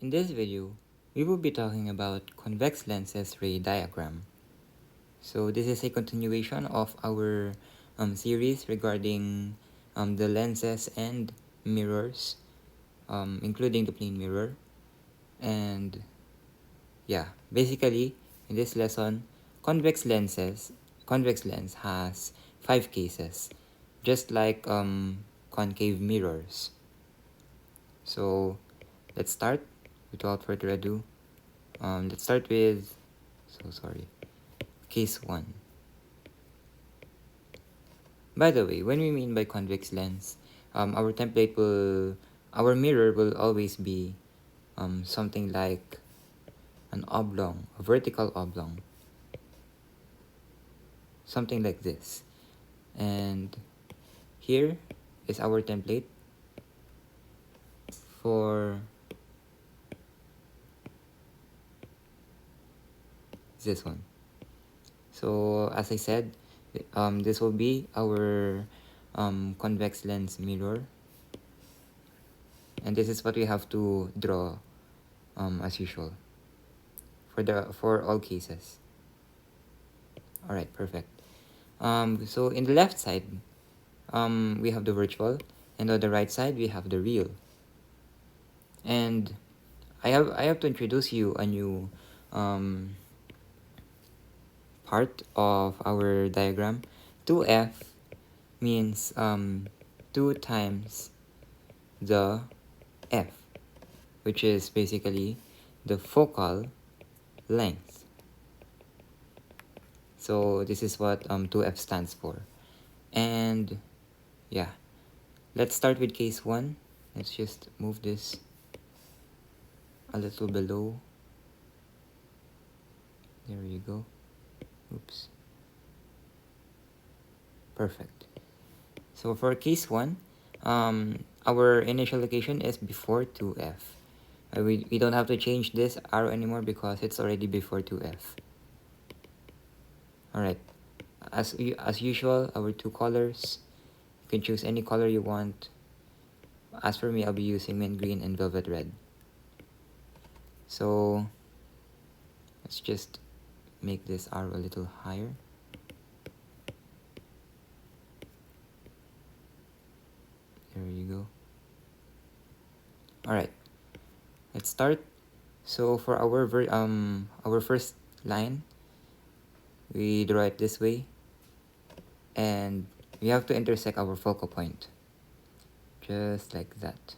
In this video, we will be talking about convex lenses ray diagram. So this is a continuation of our series regarding the lenses and mirrors, including the plane mirror. And yeah, basically in this lesson, convex lens has 5 cases, just like concave mirrors. So let's start without further ado. Let's start with case 1. By the way, when we mean by convex lens, our mirror will always be something like an oblong, a vertical oblong, something like this. And here is our template for this one. So as I said, this will be our convex lens mirror, and this is what we have to draw as usual for all cases. All right, perfect. So in the left side, we have the virtual, and on the right side we have the real. And I have to introduce you a new part of our diagram. 2f means 2 times the f, which is basically the focal length. So this is what 2f stands for. And yeah, let's start with case 1. Let's just move this a little below. There you go. Oops. Perfect. So for case 1, our initial location is before 2f. We don't have to change this arrow anymore because it's already before 2f. Alright, as usual, our 2 colors. You can choose any color you want. As for me, I'll be using mint green and velvet red. So let's just make this arrow a little higher. There you go. Alright, let's start. So for our first line, we draw it this way, and we have to intersect our focal point, just like that.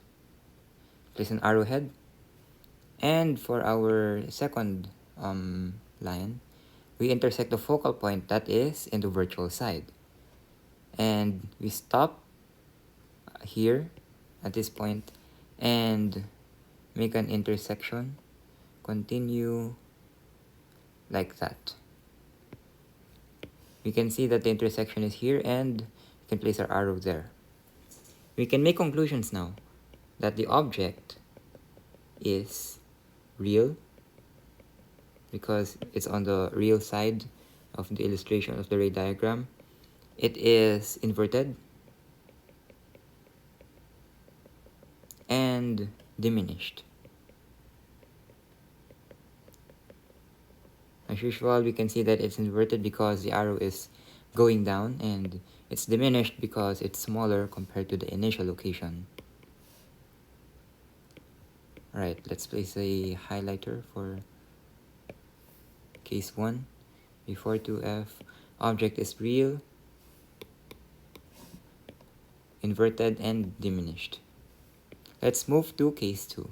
Place an arrowhead, and for our second line, we intersect the focal point that is in the virtual side, and we stop here at this point and make an intersection, continue like that. We can see that the intersection is here, and we can place our arrow there. We can make conclusions now that the object is real because it's on the real side of the illustration of the ray diagram. It is inverted and diminished. As usual, we can see that it's inverted because the arrow is going down, and it's diminished because it's smaller compared to the initial location. Alright, let's place a highlighter for case 1. Before 2f, object is real, inverted, and diminished. Let's move to case 2.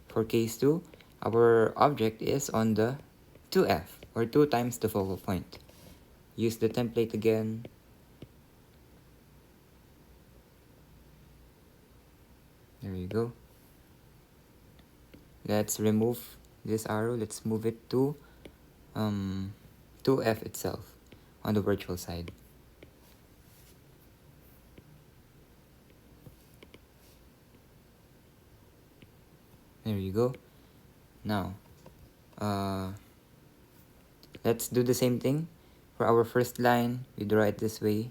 For case 2, our object is on the 2f, or 2 times the focal point. Use the template again. There you go. Let's remove this arrow. Let's move it to 2f itself on the virtual side. There you go. Now, let's do the same thing. For our first line, we draw it this way.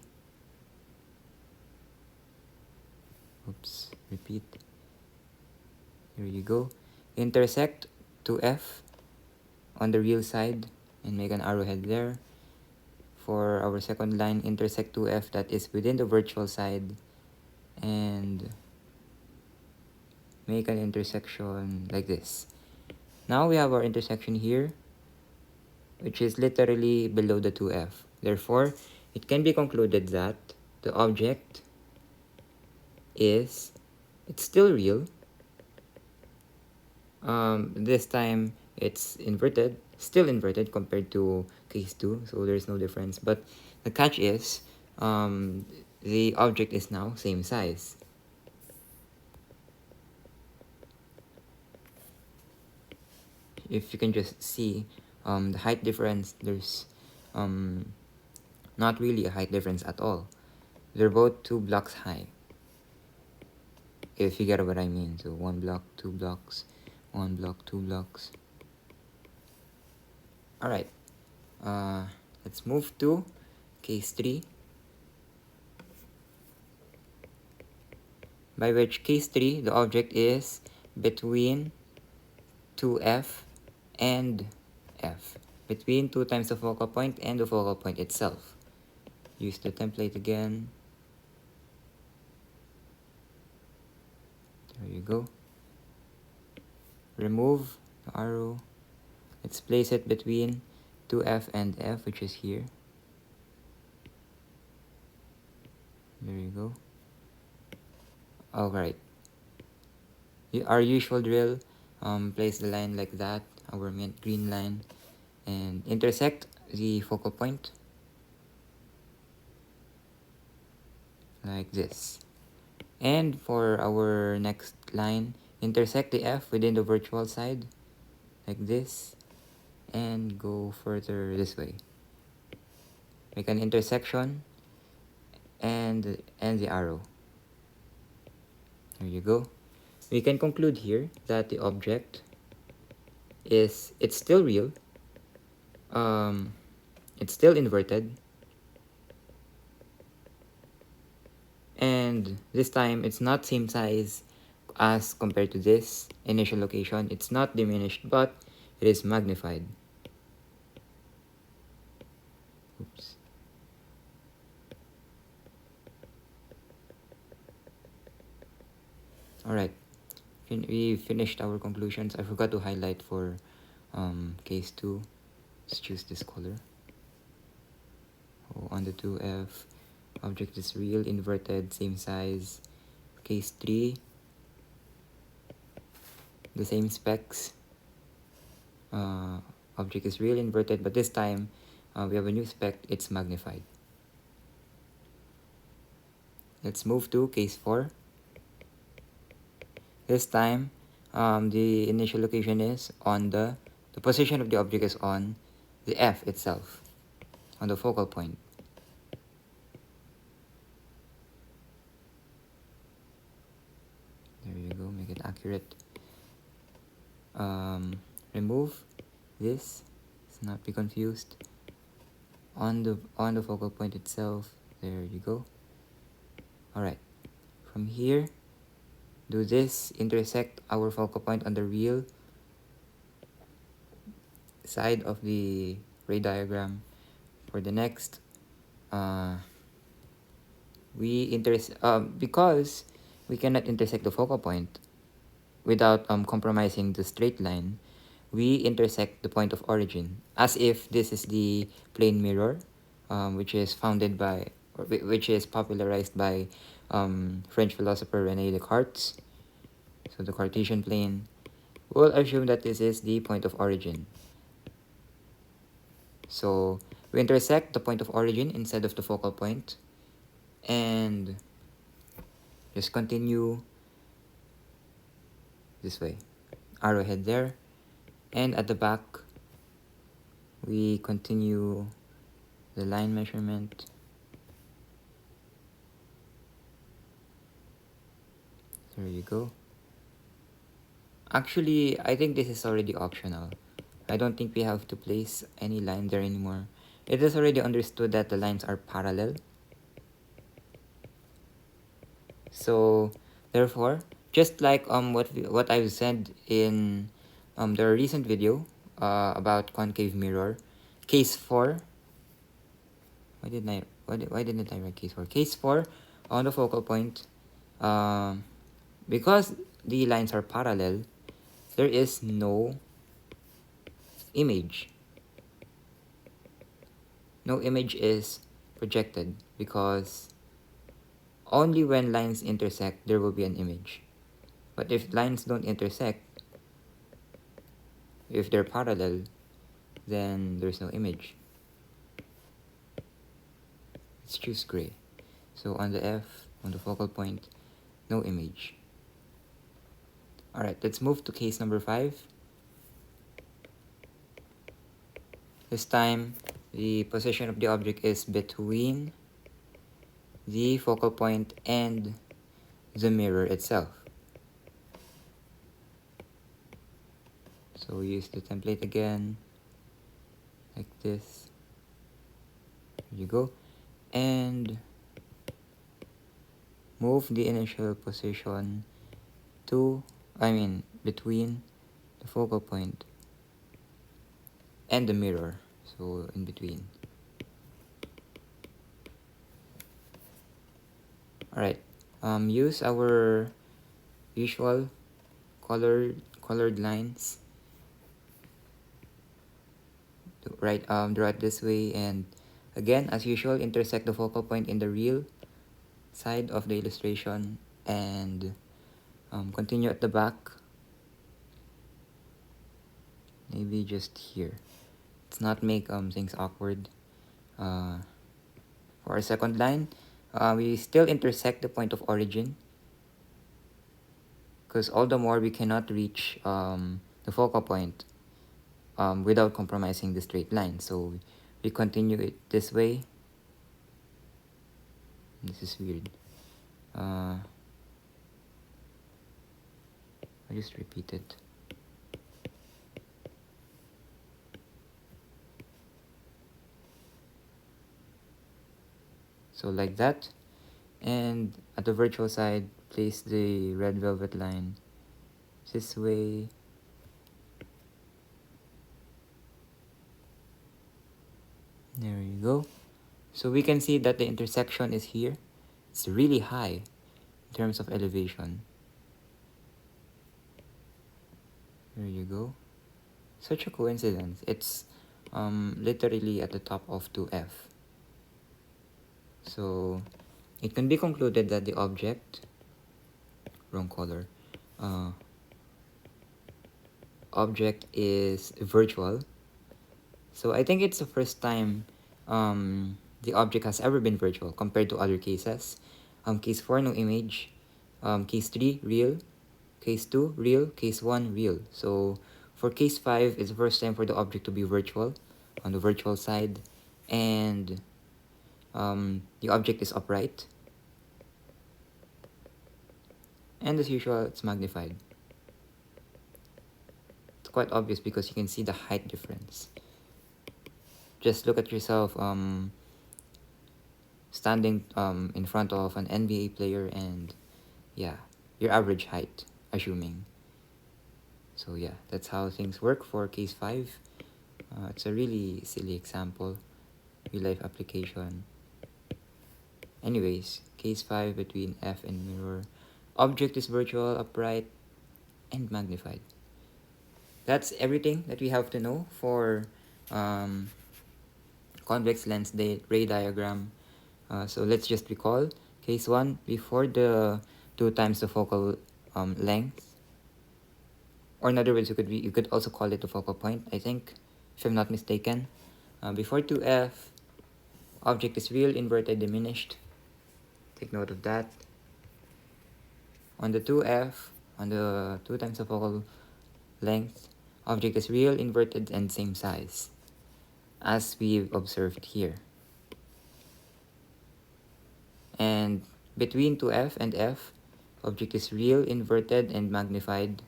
Oops, repeat. Here you go. Intersect 2F on the real side and make an arrowhead there. For our second line, intersect 2F that is within the virtual side and make an intersection like this. Now we have our intersection here, which is literally below the 2F. Therefore, it can be concluded that the object it's still real. This time it's inverted, still inverted compared to case 2, so there's no difference. But the catch is the object is now same size. If you can just see the height difference, there's not really a height difference at all. They're both 2 blocks high, if you get what I mean. So 1 block, 2 blocks, 1 block, 2 blocks. Alright, let's move to case 3, by which case 3, the object is between 2F and F, between 2 times the focal point and the focal point itself. Use the template again. There you go. Remove the arrow. Let's place it between 2F and F, which is here. There you go. Alright. Our usual drill, place the line like that, our mint green line, and intersect the focal point like this. And for our next line, intersect the F within the virtual side like this and go further this way. Make an intersection and the arrow. There you go. We can conclude here that the object it's still real. It's still inverted. And this time it's not same size as compared to this initial location. It's not diminished, but it is magnified. Oops. Alright, we finished our conclusions. I forgot to highlight for case 2. Let's choose this color. On the 2F, object is real, inverted, same size. Case 3, the same specs. Object is real, inverted, but this time we have a new spec, it's magnified. Let's move to case 4. This time, the initial location is on the position of the object is on the F itself, on the focal point. There you go, make it accurate. Remove this, let's not be confused. On the focal point itself, there you go. Alright, from here, do this, intersect our focal point on the real side of the ray diagram. For the next, because we cannot intersect the focal point without compromising the straight line, we intersect the point of origin, as if this is the plane mirror, which is popularized by French philosopher René Descartes. So the Cartesian plane, we'll assume that this is the point of origin. So we intersect the point of origin instead of the focal point, and just continue this way. Arrowhead there, and at the back we continue the line measurement. There you go. Actually, I think this is already optional. I don't think we have to place any line there anymore. It is already understood that the lines are parallel. So Therefore, just like what I've said in the recent video about concave mirror, case 4. Why didn't I write case 4? Case 4 on the focal point, because the lines are parallel, there is no image. No image is projected because only when lines intersect there will be an image. But if lines don't intersect, if they're parallel, then there's no image. Let's choose gray. So on the F, on the focal point, no image. Alright, let's move to case number 5. This time, the position of the object is between the focal point and the mirror itself. So we use the template again, like this. Here you go. And move the initial position between the focal point and the mirror. So in between. Alright. Use our usual colored lines. Draw it this way, and again, as usual, intersect the focal point in the real side of the illustration, and continue at the back. Maybe just here. Let's not make things awkward. For our second line, we still intersect the point of origin, because all the more we cannot reach the focal point without compromising the straight line. So we continue it this way. This is weird. I just repeat it. So like that. And at the virtual side, place the red velvet line this way. There you go. So we can see that the intersection is here. It's really high in terms of elevation. There you go. Such a coincidence. It's literally at the top of 2F. So it can be concluded that the object, wrong color, object is virtual. So I think it's the first time the object has ever been virtual compared to other cases. Case 4, no image. Case 3, real. Case 2, real. Case 1, real. So for case 5, it's the first time for the object to be virtual on the virtual side. And the object is upright. And as usual, it's magnified. It's quite obvious because you can see the height difference. Just look at yourself standing in front of an NBA player, and yeah, your average height, assuming. So yeah, that's how things work for case 5. It's a really silly example, real life application. Anyways, case 5 between F and mirror. Object is virtual, upright, and magnified. That's everything that we have to know for convex lens ray diagram. So let's just recall. Case 1, before the 2 times the focal length. Or in other words, you could also call it the focal point, I think, if I'm not mistaken. Before 2F, object is real, inverted, diminished. Take note of that. On the 2F, on the 2 times the focal length, object is real, inverted, and same size, as we've observed here. And between 2F and F, object is real, inverted, and magnified,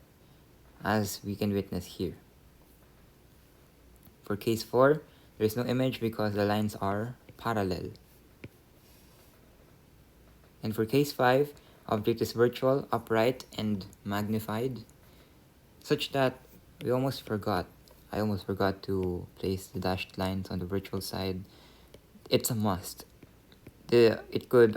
as we can witness here. For case 4, there is no image because the lines are parallel. And for case 5, object is virtual, upright, and magnified, such that we almost forgot. I almost forgot to place the dashed lines on the virtual side. It's a must. It could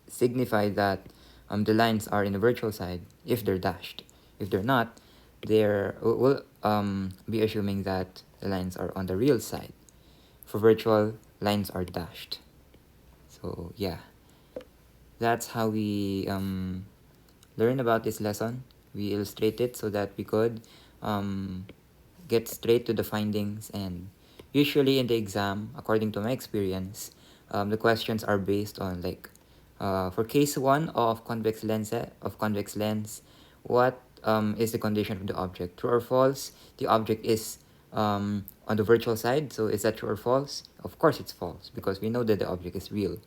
signify that the lines are in the virtual side if they're dashed. If they're not, we'll be assuming that the lines are on the real side. For virtual, lines are dashed. So yeah, that's how we learn about this lesson. We illustrate it so that we could get straight to the findings. And usually in the exam, according to my experience, the questions are based on like for case 1 of convex lens, what is the condition of the object? True or false? The object is on the virtual side, so is that true or false? Of course it's false because we know that the object is real.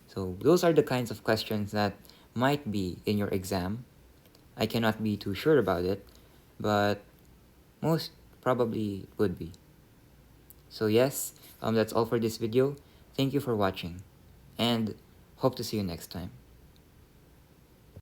So those are the kinds of questions that might be in your exam. I cannot be too sure about it, but most probably would be. So yes, that's all for this video. Thank you for watching, and hope to see you next time.